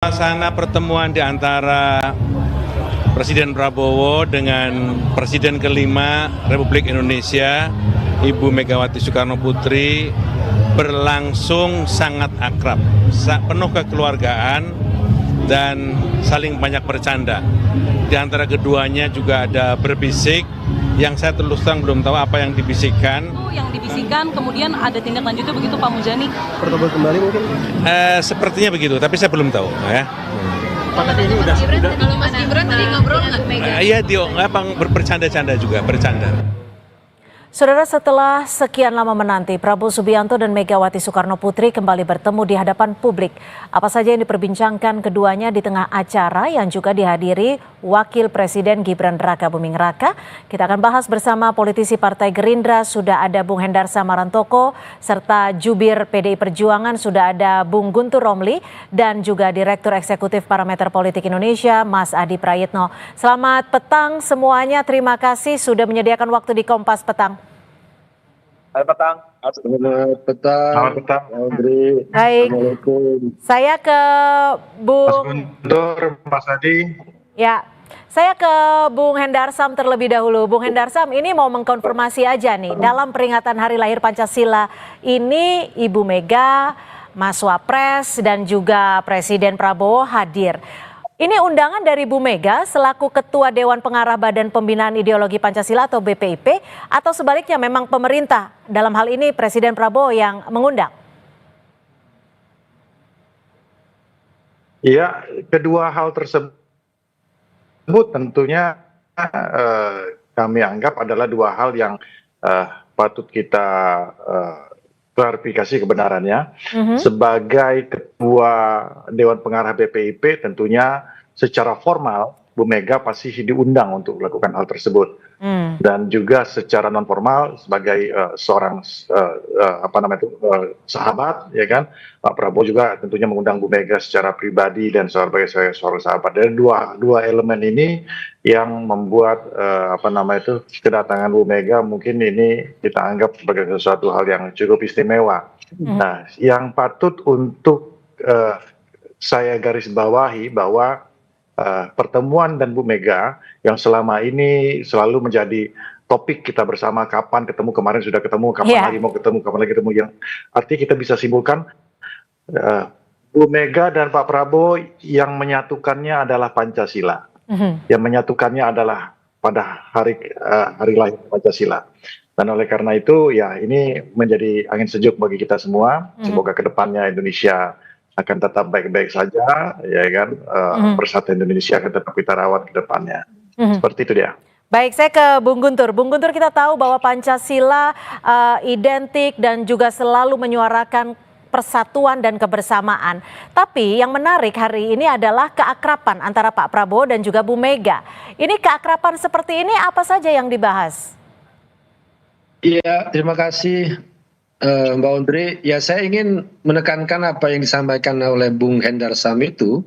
Suasana pertemuan di antara Presiden Prabowo dengan Presiden kelima Republik Indonesia, Ibu Megawati Soekarno Putri, berlangsung sangat akrab, penuh kekeluargaan dan saling banyak bercanda. Di antara keduanya juga ada berbisik, yang saya terus terang belum tahu apa yang dibisikkan. Yang dibisikkan, kemudian ada tindak lanjutnya begitu Pak Muzani? Pertemuan kembali mungkin? Sepertinya begitu, tapi saya belum tahu ya. Tapi ini udah Kalau Mas Gibran tadi ngobrol nggak Mega? Iya, dia bercanda-canda juga, bercanda. Saudara, setelah sekian lama menanti, Prabowo Subianto dan Megawati Soekarno Putri kembali bertemu di hadapan publik. Apa saja yang diperbincangkan keduanya di tengah acara yang juga dihadiri Wakil Presiden Gibran Raka Buming Raka? Kita akan bahas bersama politisi Partai Gerindra, sudah ada Bung Hendar Samarantoko, serta Jubir PDI Perjuangan, sudah ada Bung Guntur Romli, dan juga Direktur Eksekutif Parameter Politik Indonesia, Mas Adi Prayitno. Selamat petang semuanya, terima kasih sudah menyediakan waktu di Kompas Petang. Selamat petang. Selamat petang. Selamat petang. Andri. Baik. Assalamualaikum. Saya ke Bung Guntur, Mas Adi. Ya, saya ke Bung Hendar Sam terlebih dahulu. Bung Hendar Sam, ini mau mengkonfirmasi aja nih, dalam peringatan Hari Lahir Pancasila ini Ibu Mega, Mas Wapres dan juga Presiden Prabowo hadir. Ini undangan dari Bu Mega selaku Ketua Dewan Pengarah Badan Pembinaan Ideologi Pancasila atau BPIP, atau sebaliknya memang pemerintah, dalam hal ini Presiden Prabowo yang mengundang? Ya, kedua hal tersebut tentunya kami anggap adalah dua hal yang patut kita klarifikasi kebenarannya. Sebagai Ketua Dewan Pengarah BPIP, tentunya secara formal Bu Mega pasti diundang untuk melakukan hal tersebut. Dan juga secara non formal sebagai seorang sahabat, ya kan, Pak Prabowo juga tentunya mengundang Bu Mega secara pribadi dan sebagai seorang sahabat. Dan dua elemen ini yang membuat kedatangan Bu Mega mungkin ini kita anggap sebagai sesuatu hal yang cukup istimewa. Nah, yang patut untuk saya garis bawahi bahwa pertemuan dan Bu Mega yang selama ini selalu menjadi topik kita bersama, kapan ketemu, kemarin sudah ketemu, kapan lagi mau ketemu, kapan lagi ketemu, yang artinya kita bisa simpulkan Bu Mega dan Pak Prabowo yang menyatukannya adalah Pancasila, yang menyatukannya adalah pada hari lahir Pancasila. Dan oleh karena itu ya ini menjadi angin sejuk bagi kita semua. Semoga kedepannya Indonesia akan tetap baik-baik saja, ya kan, persatuan Indonesia akan tetap kita rawat ke depannya. Seperti itu dia. Baik, saya ke Bung Guntur. Bung Guntur, kita tahu bahwa Pancasila identik dan juga selalu menyuarakan persatuan dan kebersamaan. Tapi yang menarik hari ini adalah keakraban antara Pak Prabowo dan juga Bu Mega. Ini keakraban seperti ini apa saja yang dibahas? Iya, terima kasih Mbak Ondri. Ya, saya ingin menekankan apa yang disampaikan oleh Bung Hendar Sam itu,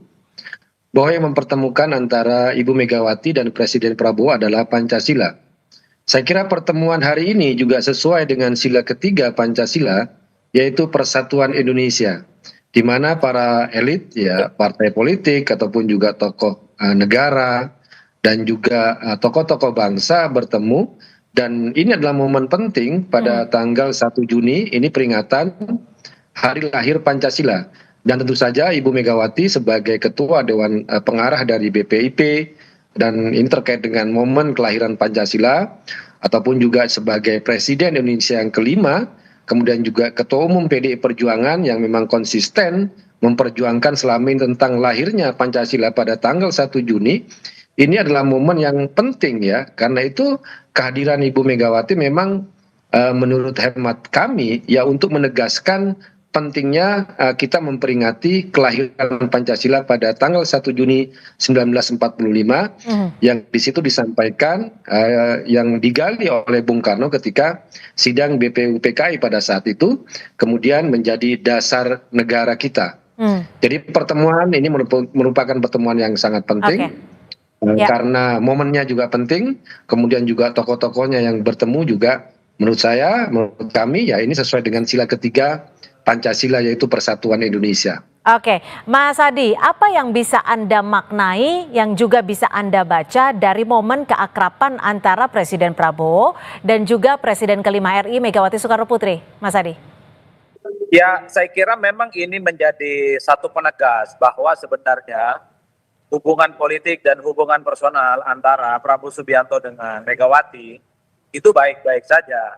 bahwa yang mempertemukan antara Ibu Megawati dan Presiden Prabowo adalah Pancasila. Saya kira pertemuan hari ini juga sesuai dengan sila ketiga Pancasila, yaitu Persatuan Indonesia, di mana para elit, ya, partai politik ataupun juga tokoh negara dan juga tokoh-tokoh bangsa bertemu. Dan ini adalah momen penting pada tanggal 1 Juni, ini peringatan Hari Lahir Pancasila. Dan tentu saja Ibu Megawati sebagai Ketua Dewan Pengarah dari BPIP, dan ini terkait dengan momen kelahiran Pancasila, ataupun juga sebagai Presiden Indonesia yang kelima, kemudian juga Ketua Umum PDI Perjuangan yang memang konsisten memperjuangkan selama ini tentang lahirnya Pancasila pada tanggal 1 Juni. Ini adalah momen yang penting, ya, karena itu kehadiran Ibu Megawati memang menurut hemat kami ya untuk menegaskan pentingnya kita memperingati kelahiran Pancasila pada tanggal 1 Juni 1945 yang di situ disampaikan yang digali oleh Bung Karno ketika sidang BPUPKI pada saat itu, kemudian menjadi dasar negara kita. Jadi pertemuan ini merupakan pertemuan yang sangat penting. Karena momennya juga penting, kemudian juga tokoh-tokohnya yang bertemu juga menurut kami ya ini sesuai dengan sila ketiga Pancasila, yaitu Persatuan Indonesia. Oke, Mas Adi, apa yang bisa Anda maknai, yang juga bisa Anda baca dari momen keakraban antara Presiden Prabowo dan juga Presiden kelima RI Megawati Soekarno Putri, Mas Adi? Ya, saya kira memang ini menjadi satu penegas bahwa sebenarnya hubungan politik dan hubungan personal antara Prabowo Subianto dengan Megawati itu baik-baik saja.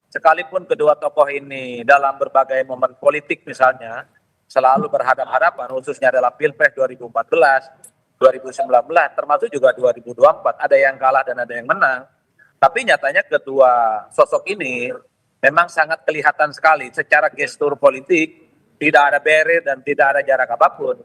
Sekalipun kedua tokoh ini dalam berbagai momen politik misalnya selalu berhadapan-hadapan, khususnya dalam Pilpres 2014, 2019, termasuk juga 2024. Ada yang kalah dan ada yang menang. Tapi nyatanya kedua sosok ini memang sangat kelihatan sekali secara gestur politik, tidak ada barrier dan tidak ada jarak apapun.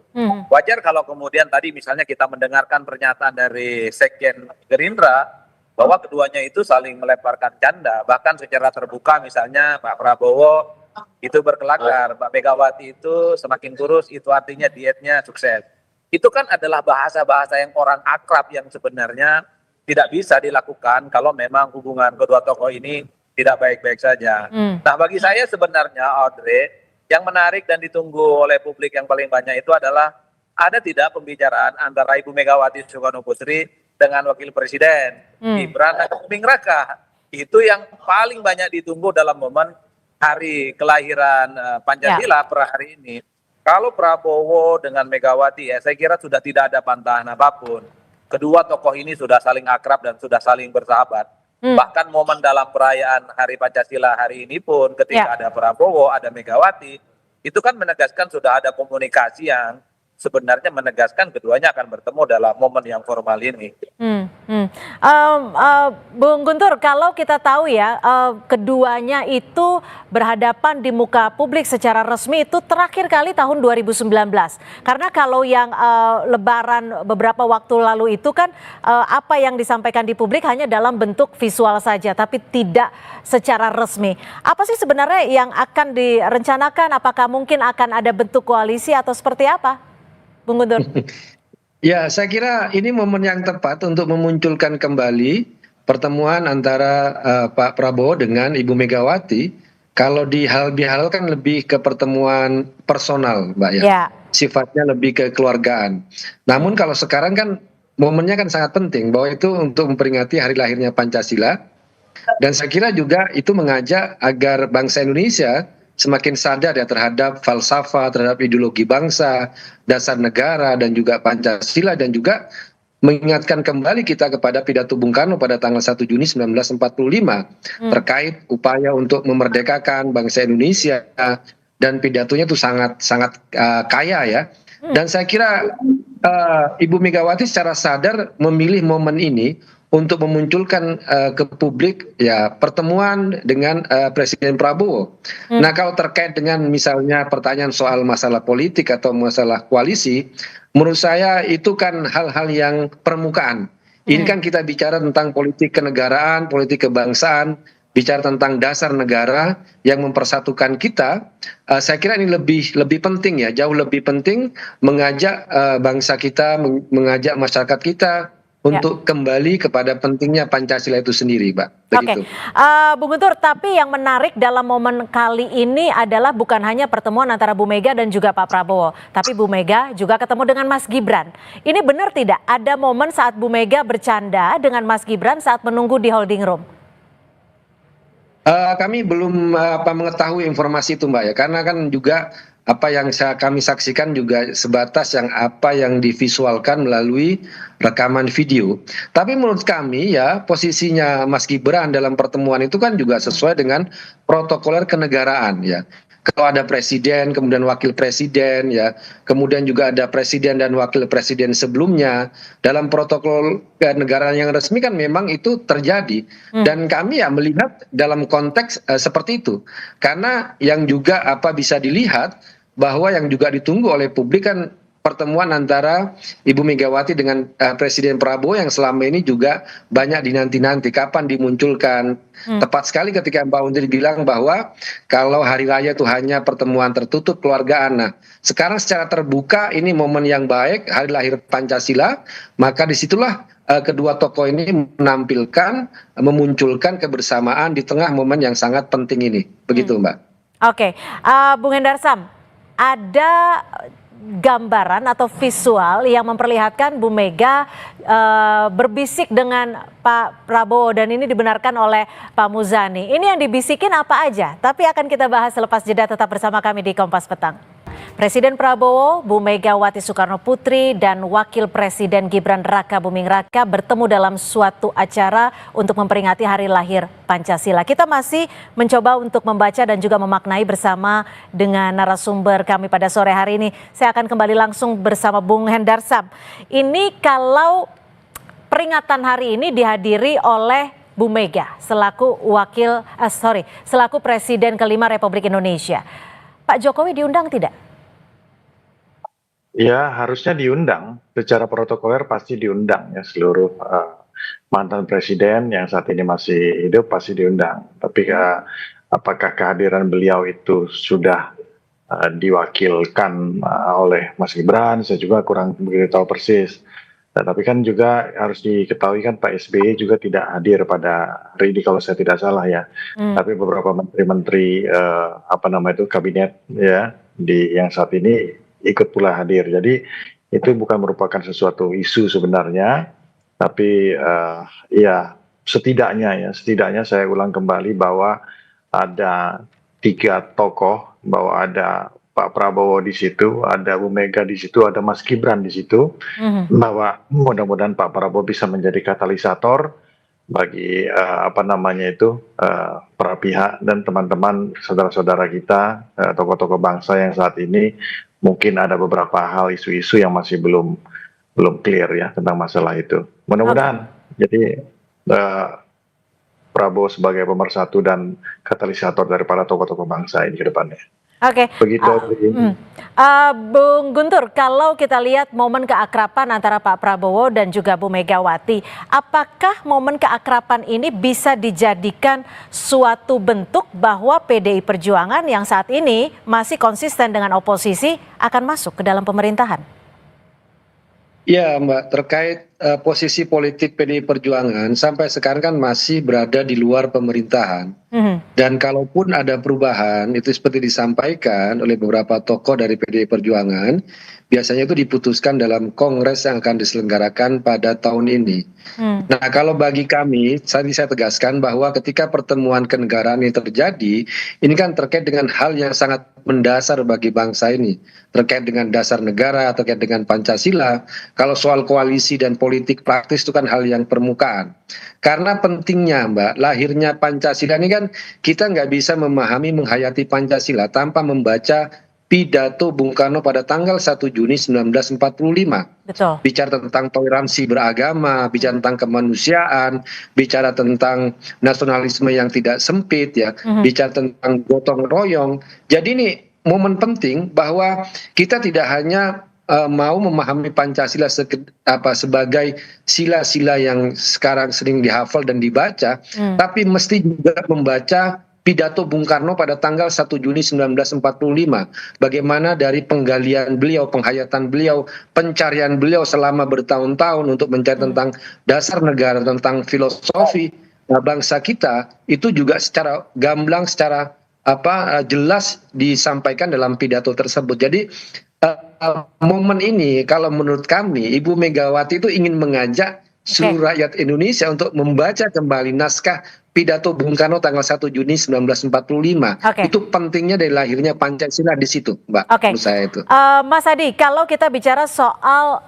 Wajar kalau kemudian tadi misalnya kita mendengarkan pernyataan dari Sekjen Gerindra, bahwa keduanya itu saling melemparkan canda, bahkan secara terbuka misalnya Pak Prabowo itu berkelakar, Mbak Megawati itu semakin kurus, itu artinya dietnya sukses. Itu kan adalah bahasa-bahasa yang orang akrab yang sebenarnya tidak bisa dilakukan kalau memang hubungan kedua tokoh ini tidak baik-baik saja. Nah, bagi saya sebenarnya, Audrey, yang menarik dan ditunggu oleh publik yang paling banyak itu adalah ada tidak pembicaraan antara Ibu Megawati Soekarno Putri dengan Wakil Presiden Gibran dan Buming Raka. Itu yang paling banyak ditunggu dalam momen hari kelahiran Pancasila per hari ini. Kalau Prabowo dengan Megawati, ya saya kira sudah tidak ada bantahan apapun. Kedua tokoh ini sudah saling akrab dan sudah saling bersahabat. Bahkan momen dalam perayaan Hari Pancasila hari ini pun ketika ada Prabowo, ada Megawati, itu kan menegaskan sudah ada komunikasi yang sebenarnya menegaskan keduanya akan bertemu dalam momen yang formal ini. Bung Guntur, kalau kita tahu ya, keduanya itu berhadapan di muka publik secara resmi itu terakhir kali tahun 2019. Karena kalau yang Lebaran beberapa waktu lalu itu kan apa yang disampaikan di publik hanya dalam bentuk visual saja, tapi tidak secara resmi. Apa sih sebenarnya yang akan direncanakan? Apakah mungkin akan ada bentuk koalisi atau seperti apa? Bung Guntur. Ya, saya kira ini momen yang tepat untuk memunculkan kembali pertemuan antara Pak Prabowo dengan Ibu Megawati. Kalau dihalkan lebih ke pertemuan personal, Mbak ya. Sifatnya lebih ke keluargaan. Namun kalau sekarang kan momennya kan sangat penting bahwa itu untuk memperingati hari lahirnya Pancasila. Dan saya kira juga itu mengajak agar bangsa Indonesia semakin sadar ya terhadap falsafah, terhadap ideologi bangsa, dasar negara dan juga Pancasila, dan juga mengingatkan kembali kita kepada pidato Bung Karno pada tanggal 1 Juni 1945 terkait upaya untuk memerdekakan bangsa Indonesia, dan pidatonya itu sangat kaya ya. Dan saya kira Ibu Megawati secara sadar memilih momen ini untuk memunculkan ke publik ya pertemuan dengan Presiden Prabowo. Nah, kalau terkait dengan misalnya pertanyaan soal masalah politik atau masalah koalisi, menurut saya itu kan hal-hal yang permukaan. Ini kan kita bicara tentang politik kenegaraan, politik kebangsaan, bicara tentang dasar negara yang mempersatukan kita. Saya kira ini lebih penting ya, jauh lebih penting mengajak bangsa kita, mengajak masyarakat kita untuk kembali kepada pentingnya Pancasila itu sendiri, Mbak. Oke, Bung Guntur, tapi yang menarik dalam momen kali ini adalah bukan hanya pertemuan antara Bu Mega dan juga Pak Prabowo, tapi Bu Mega juga ketemu dengan Mas Gibran. Ini benar tidak ada momen saat Bu Mega bercanda dengan Mas Gibran saat menunggu di holding room? Kami belum mengetahui informasi itu, Mbak ya, karena kan juga apa yang kami saksikan juga sebatas apa yang divisualkan melalui rekaman video. Tapi menurut kami ya, posisinya Mas Gibran dalam pertemuan itu kan juga sesuai dengan protokoler kenegaraan ya. Kalau ada presiden, kemudian wakil presiden ya, kemudian juga ada presiden dan wakil presiden sebelumnya, dalam protokol kenegaraan yang resmi kan memang itu terjadi. Dan kami ya melihat dalam konteks seperti itu. Karena yang juga bisa dilihat bahwa yang juga ditunggu oleh publik kan pertemuan antara Ibu Megawati dengan Presiden Prabowo yang selama ini juga banyak dinanti-nanti kapan dimunculkan. Tepat sekali ketika Mbak Undri bilang bahwa kalau hari raya itu hanya pertemuan tertutup keluargaan. Nah, sekarang secara terbuka ini momen yang baik, hari lahir Pancasila, maka disitulah kedua tokoh ini memunculkan kebersamaan di tengah momen yang sangat penting ini. Begitu, Mbak. Oke, Bung Hendarsam, ada gambaran atau visual yang memperlihatkan Bu Mega berbisik dengan Pak Prabowo dan ini dibenarkan oleh Pak Muzani. Ini yang dibisikin apa aja? Tapi akan kita bahas selepas jeda, tetap bersama kami di Kompas Petang. Presiden Prabowo, Bu Megawati Soekarno Putri, dan Wakil Presiden Gibran Raka Buming Raka bertemu dalam suatu acara untuk memperingati hari lahir Pancasila. Kita masih mencoba untuk membaca dan juga memaknai bersama dengan narasumber kami pada sore hari ini. Saya akan kembali langsung bersama Bung Hendar Sam. Ini kalau peringatan hari ini dihadiri oleh Bu Mega selaku selaku Presiden kelima Republik Indonesia. Pak Jokowi diundang tidak? Ya, harusnya diundang. Secara protokoler pasti diundang ya, seluruh mantan presiden yang saat ini masih hidup pasti diundang. Tapi apakah kehadiran beliau itu sudah diwakilkan oleh Mas Gibran? Saya juga kurang begitu tahu persis. Tapi kan juga harus diketahui kan Pak SBY juga tidak hadir pada hari ini kalau saya tidak salah ya. Tapi beberapa menteri-menteri kabinet ya yang saat ini ikut pula hadir. Jadi itu bukan merupakan sesuatu isu sebenarnya, tapi ya setidaknya saya ulang kembali bahwa ada 3 tokoh, bahwa ada Pak Prabowo di situ, ada Bu Mega di situ, ada Mas Gibran di situ, bahwa mudah-mudahan Pak Prabowo bisa menjadi katalisator bagi para pihak dan teman-teman saudara-saudara kita, tokoh-tokoh bangsa yang saat ini mungkin ada beberapa hal isu-isu yang masih belum clear ya tentang masalah itu. Mudah-mudahan jadi Prabowo sebagai pemersatu dan katalisator dari para tokoh-tokoh bangsa ini ke depannya. Oke. Begitu. Bung Guntur, kalau kita lihat momen keakraban antara Pak Prabowo dan juga Bu Megawati, apakah momen keakraban ini bisa dijadikan suatu bentuk bahwa PDI Perjuangan yang saat ini masih konsisten dengan oposisi akan masuk ke dalam pemerintahan? Ya Mbak, terkait posisi politik PDI Perjuangan sampai sekarang kan masih berada di luar pemerintahan. Dan kalaupun ada perubahan, itu seperti disampaikan oleh beberapa tokoh dari PDI Perjuangan, biasanya itu diputuskan dalam kongres yang akan diselenggarakan pada tahun ini. Nah, kalau bagi kami, tadi saya tegaskan bahwa ketika pertemuan kenegaraan ini terjadi, ini kan terkait dengan hal yang sangat mendasar bagi bangsa ini, terkait dengan dasar negara, terkait dengan Pancasila. Kalau soal koalisi dan politik praktis itu kan hal yang permukaan. Karena pentingnya Mbak, lahirnya Pancasila ini kan kita nggak bisa memahami, menghayati Pancasila tanpa membaca pidato Bung Karno pada tanggal 1 Juni 1945. Betul. Bicara tentang toleransi beragama, bicara tentang kemanusiaan, bicara tentang nasionalisme yang tidak sempit ya, bicara tentang gotong royong. Jadi ini momen penting bahwa kita tidak hanya mau memahami Pancasila sebagai sila-sila yang sekarang sering dihafal dan dibaca, tapi mesti juga membaca pidato Bung Karno pada tanggal 1 Juni 1945. Bagaimana dari penggalian beliau, penghayatan beliau, pencarian beliau selama bertahun-tahun untuk mencari tentang dasar negara, tentang filosofi bangsa kita, itu juga secara gamblang, secara jelas disampaikan dalam pidato tersebut. Jadi momen ini kalau menurut kami Ibu Megawati itu ingin mengajak seluruh rakyat Indonesia untuk membaca kembali naskah pidato Bung Karno tanggal 1 Juni 1945. Itu pentingnya dari lahirnya Pancasila di situ, Mbak. Menurut saya itu. Mas Adi, kalau kita bicara soal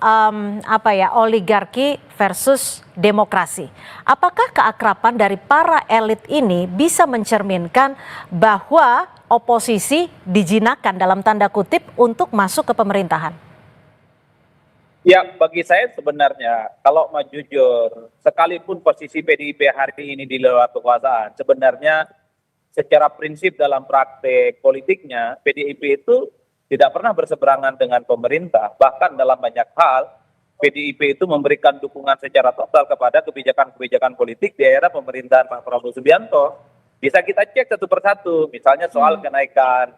oligarki versus demokrasi, apakah keakraban dari para elit ini bisa mencerminkan bahwa oposisi dijinakkan dalam tanda kutip untuk masuk ke pemerintahan? Ya, bagi saya sebenarnya kalau mau jujur, sekalipun posisi PDIP hari ini di luar kekuasaan, sebenarnya secara prinsip dalam praktek politiknya, PDIP itu tidak pernah berseberangan dengan pemerintah. Bahkan dalam banyak hal, PDIP itu memberikan dukungan secara total kepada kebijakan-kebijakan politik di era pemerintahan Pak Prabowo Subianto. Bisa kita cek satu persatu, misalnya soal kenaikan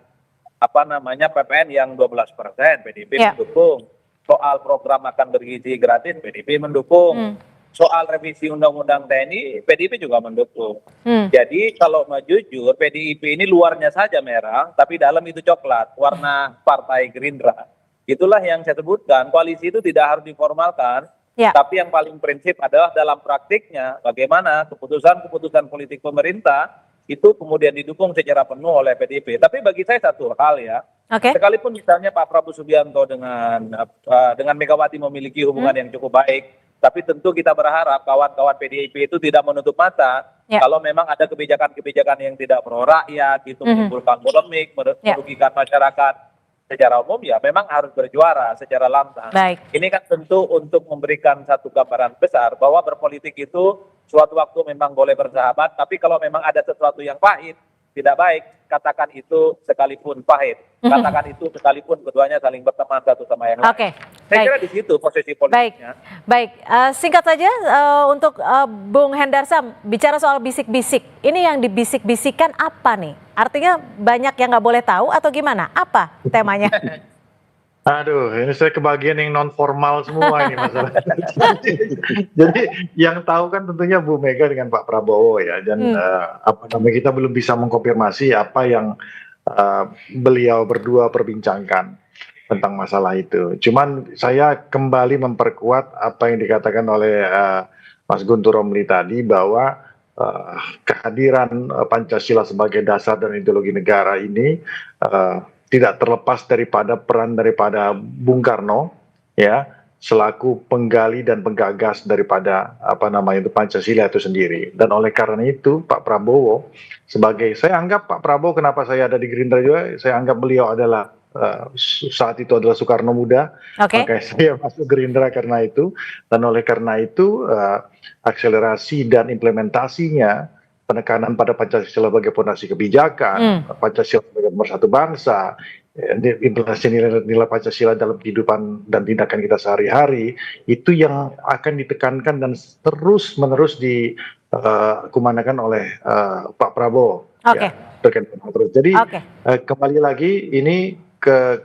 PPN yang 12%, PDIP mendukung. Soal program makan bergizi gratis, PDIP mendukung. Soal revisi Undang-Undang TNI, PDIP juga mendukung. Jadi kalau mau jujur, PDIP ini luarnya saja merah, tapi dalam itu coklat, warna Partai Gerindra. itulah yang saya sebutkan, koalisi itu tidak harus diformalkan, Ya. tapi yang paling prinsip adalah dalam praktiknya bagaimana keputusan-keputusan politik pemerintah itu kemudian didukung secara penuh oleh PDIP. Tapi bagi saya satu hal ya, Oke. sekalipun misalnya Pak Prabowo Subianto dengan Megawati memiliki hubungan yang cukup baik, tapi tentu kita berharap kawan-kawan PDIP itu tidak menutup mata Ya. kalau memang ada kebijakan-kebijakan yang tidak pro rakyat, itu menimbulkan polemik, merugikan masyarakat secara umum, ya memang harus berjuara secara lantang. Baik. Ini kan tentu untuk memberikan satu gambaran besar bahwa berpolitik itu suatu waktu memang boleh bersahabat, tapi kalau memang ada sesuatu yang pahit, tidak baik, katakan itu sekalipun pahit. Katakan itu sekalipun keduanya saling berteman satu sama yang lain. Oke. Saya Baik. kira di situ posisi Baik, politiknya. baik. Singkat saja untuk Bung Hendarsam, bicara soal bisik-bisik, ini yang dibisik-bisikkan apa nih? Artinya banyak yang nggak boleh tahu atau gimana? Apa temanya? Aduh, ini saya kebagian yang non formal semua ini masalahnya. Jadi yang tahu kan tentunya Bu Mega dengan Pak Prabowo ya, dan apa namanya, kita belum bisa mengkonfirmasi apa yang beliau berdua perbincangkan tentang masalah itu. Cuman saya kembali memperkuat apa yang dikatakan oleh Mas Guntur Romli tadi, bahwa kehadiran Pancasila sebagai dasar dan ideologi negara ini tidak terlepas daripada peran daripada Bung Karno ya, selaku penggali dan penggagas daripada apa namanya itu Pancasila itu sendiri. Dan oleh karena itu Pak Prabowo sebagai, saya anggap Pak Prabowo, kenapa saya ada di Gerindra juga, saya anggap beliau adalah saat itu adalah Soekarno muda. Oke. Makanya saya masuk Gerindra karena itu, dan oleh karena itu akselerasi dan implementasinya, penekanan pada Pancasila sebagai fondasi kebijakan, Pancasila sebagai pemersatu bangsa, implementasi nilai-nilai Pancasila dalam kehidupan dan tindakan kita sehari-hari, itu yang akan ditekankan dan terus-menerus dikumandangkan oleh Pak Prabowo. Oke. Terus. Jadi Oke. kembali lagi ini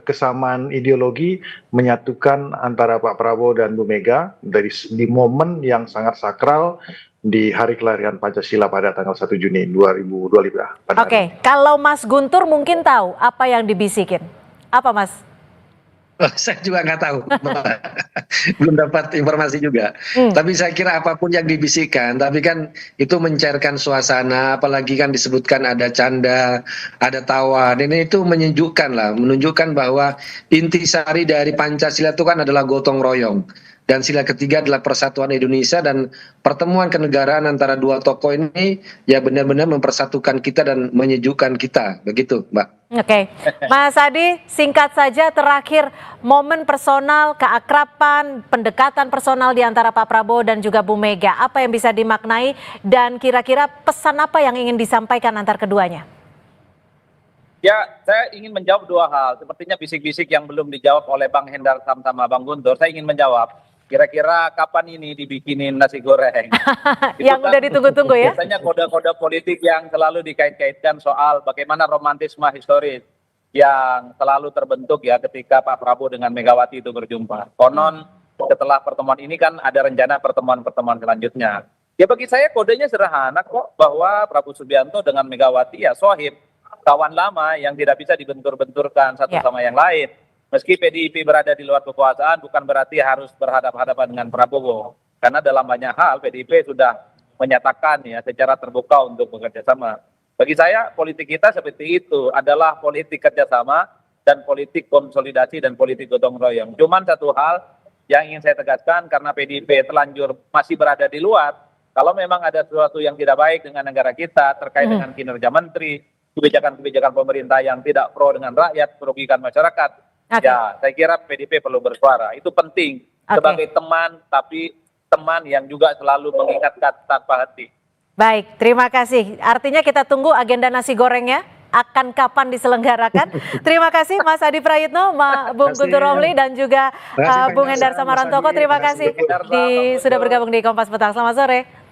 kesamaan ideologi menyatukan antara Pak Prabowo dan Bu Mega di momen yang sangat sakral di hari kelahiran Pancasila pada tanggal 1 Juni 2025. Oke, kalau Mas Guntur mungkin tahu apa yang dibisikin. Apa Mas? Saya juga nggak tahu, belum dapat informasi juga. Tapi saya kira apapun yang dibisikkan, tapi kan itu mencairkan suasana, apalagi kan disebutkan ada canda, ada tawa, dan itu menyejukkan lah, menunjukkan bahwa intisari dari Pancasila itu kan adalah gotong royong. Dan sila ketiga adalah persatuan Indonesia, dan pertemuan kenegaraan antara dua tokoh ini ya benar-benar mempersatukan kita dan menyejukkan kita, begitu Mbak. Oke, Mas Adi, singkat saja terakhir, momen personal, keakraban, pendekatan personal di antara Pak Prabowo dan juga Bu Mega, apa yang bisa dimaknai dan kira-kira pesan apa yang ingin disampaikan antar keduanya? Ya, saya ingin menjawab dua hal. Sepertinya bisik-bisik yang belum dijawab oleh Bang Hendarsam sama Bang Guntur, saya ingin menjawab. Kira-kira kapan ini dibikinin nasi goreng? Yang udah ditunggu-tunggu ya? Biasanya kode-kode politik yang selalu dikait-kaitkan soal bagaimana romantisme historis yang selalu terbentuk ya ketika Pak Prabowo dengan Megawati itu berjumpa. Konon setelah pertemuan ini kan ada rencana pertemuan-pertemuan selanjutnya. Ya bagi saya kodenya sederhana kok, bahwa Prabowo Subianto dengan Megawati ya sohib, kawan lama yang tidak bisa dibentur-benturkan satu sama yang lain. Meski PDIP berada di luar kekuasaan, bukan berarti harus berhadapan-hadapan dengan Prabowo. Karena dalam banyak hal PDIP sudah menyatakan ya secara terbuka untuk bekerja sama. Bagi saya politik kita seperti itu, adalah politik kerjasama dan politik konsolidasi dan politik gotong royong. Cuman satu hal yang ingin saya tegaskan, karena PDIP terlanjur masih berada di luar, kalau memang ada sesuatu yang tidak baik dengan negara kita terkait dengan kinerja menteri, kebijakan-kebijakan pemerintah yang tidak pro dengan rakyat, merugikan masyarakat, ya saya kira PDIP perlu bersuara. Itu penting sebagai teman, tapi teman yang juga selalu mengingatkan tanpa henti. Baik, terima kasih. Artinya kita tunggu agenda nasi gorengnya akan kapan diselenggarakan. Terima kasih Mas Adi Prayitno, Bung Guntur Romli, dan juga Bung Hendarsam Marantoko. Terima kasih sudah bergabung di Kompas Petang. Selamat sore.